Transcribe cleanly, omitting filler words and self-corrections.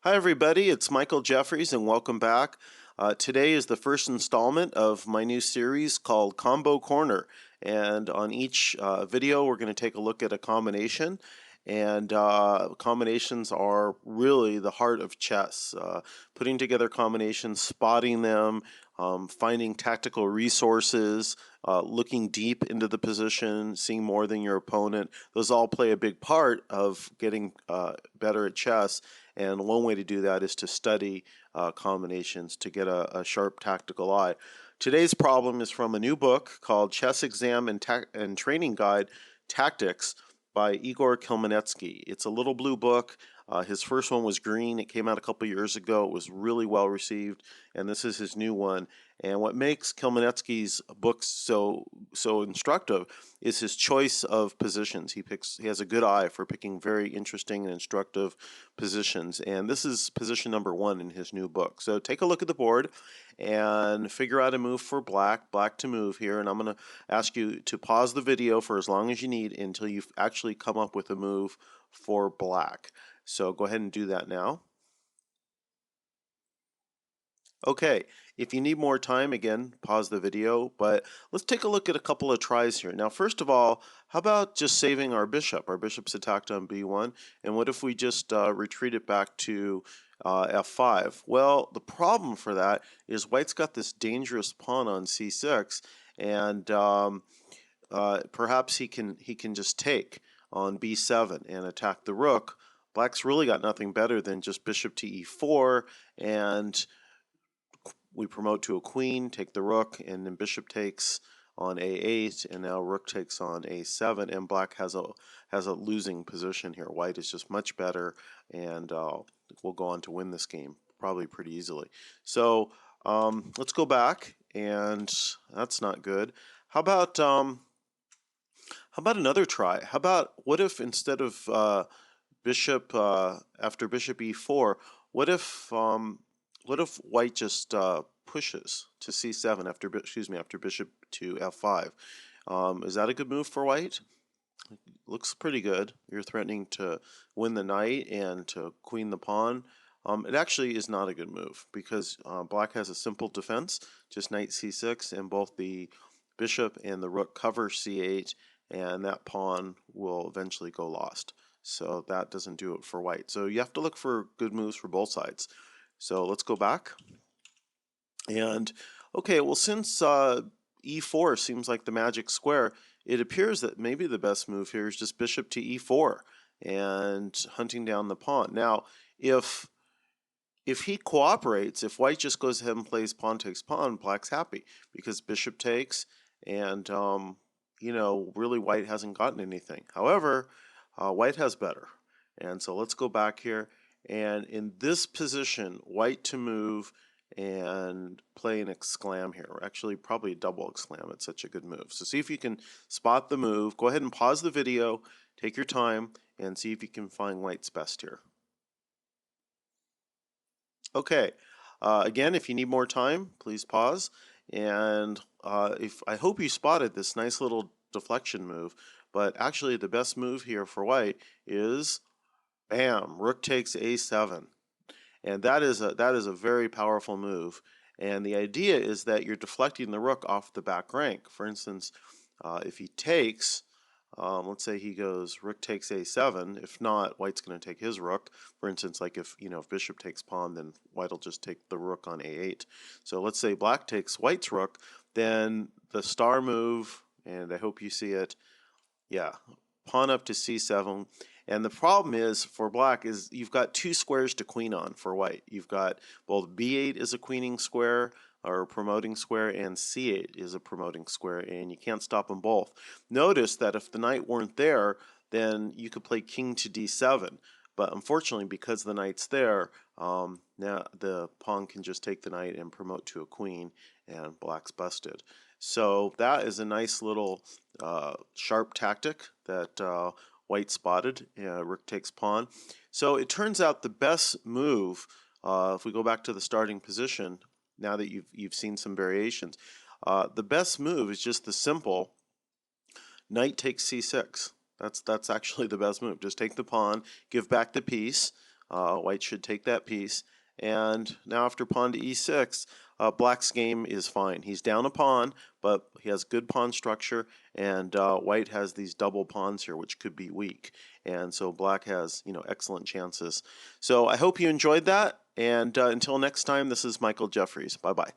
Hi, everybody. It's Michael Jeffries, and welcome back. Today is the first installment of my new series called Combo Corner. And on each video, we're going to take a look at a combination. And combinations are really the heart of chess. Putting together combinations, spotting them, finding tactical resources, looking deep into the position, seeing more than your opponent. Those all play a big part of getting better at chess. And one way to do that is to study combinations to get a sharp tactical eye. Today's problem is from a new book called Chess Exam and Training Guide Tactics by Igor Khmelnitsky. It's a little blue book. His first one was green. It came out a couple years ago. It was really well received, and this is his new one. And what makes Khmelnitsky's books so instructive is his choice of positions. He has a good eye for picking very interesting and instructive positions, and this is position number 1 in his new book. So take a look at the board and figure out a move for black to move here, and I'm going to ask you to pause the video for as long as you need until you've actually come up with a move for black. So go ahead and do that now. Okay, if you need more time, again, pause the video, but let's take a look at a couple of tries here. Now, first of all, how about just saving our bishop? Our bishop's attacked on b1, and what if we just retreat it back to f5? Well, the problem for that is white's got this dangerous pawn on c6, and perhaps he can just take on b7 and attack the rook. Black's really got nothing better than just bishop to e4, and we promote to a queen, take the rook, and then bishop takes on a8, and now rook takes on a7, and black has a losing position here. White is just much better, and we'll go on to win this game probably pretty easily. So let's go back, and that's not good. How about another try? How about what if instead of bishop after bishop e4, what if white just pushes to c7 after bishop to f5? Is that a good move for white? Looks pretty good. You're threatening to win the knight and to queen the pawn. It actually is not a good move because black has a simple defense, just knight c6, and both the bishop and the rook cover c8, and that pawn will eventually go lost. So that doesn't do it for white. So you have to look for good moves for both sides. So let's go back. And okay, well, since e4 seems like the magic square, it appears that maybe the best move here is just bishop to e4 and hunting down the pawn. Now, if he cooperates, if white just goes ahead and plays pawn takes pawn, black's happy because bishop takes, and really white hasn't gotten anything. However, white has better. And so let's go back here. And in this position, white to move and play an exclam here, or actually probably a double exclam. It's such a good move. So see if you can spot the move. Go ahead and pause the video, take your time, and see if you can find white's best here. Okay, again, if you need more time, please pause. And I hope you spotted this nice little deflection move, but actually the best move here for white is, bam, rook takes a7. And that is a very powerful move. And the idea is that you're deflecting the rook off the back rank. For instance, if he takes, let's say he goes rook takes a7. If not, white's going to take his rook. For instance, like if bishop takes pawn, then white will just take the rook on a8. So let's say black takes white's rook, then the star move, and I hope you see it, yeah, pawn up to c7. And the problem is for black is you've got two squares to queen on for white. You've got both b8 is a queening square or a promoting square, and c8 is a promoting square, and you can't stop them both. Notice that if the knight weren't there, then you could play king to d7. But unfortunately, because the knight's there, now the pawn can just take the knight and promote to a queen, and black's busted. So that is a nice little sharp tactic that white spotted. Rook takes pawn. So it turns out the best move, if we go back to the starting position, now that you've seen some variations, the best move is just the simple knight takes c6. That's actually the best move. Just take the pawn, give back the piece, White should take that piece. And now after pawn to e6, Black's game is fine. He's down a pawn, but he has good pawn structure, and White has these double pawns here, which could be weak. And so Black has, excellent chances. So I hope you enjoyed that. And until next time, this is Michael Jeffries. Bye-bye.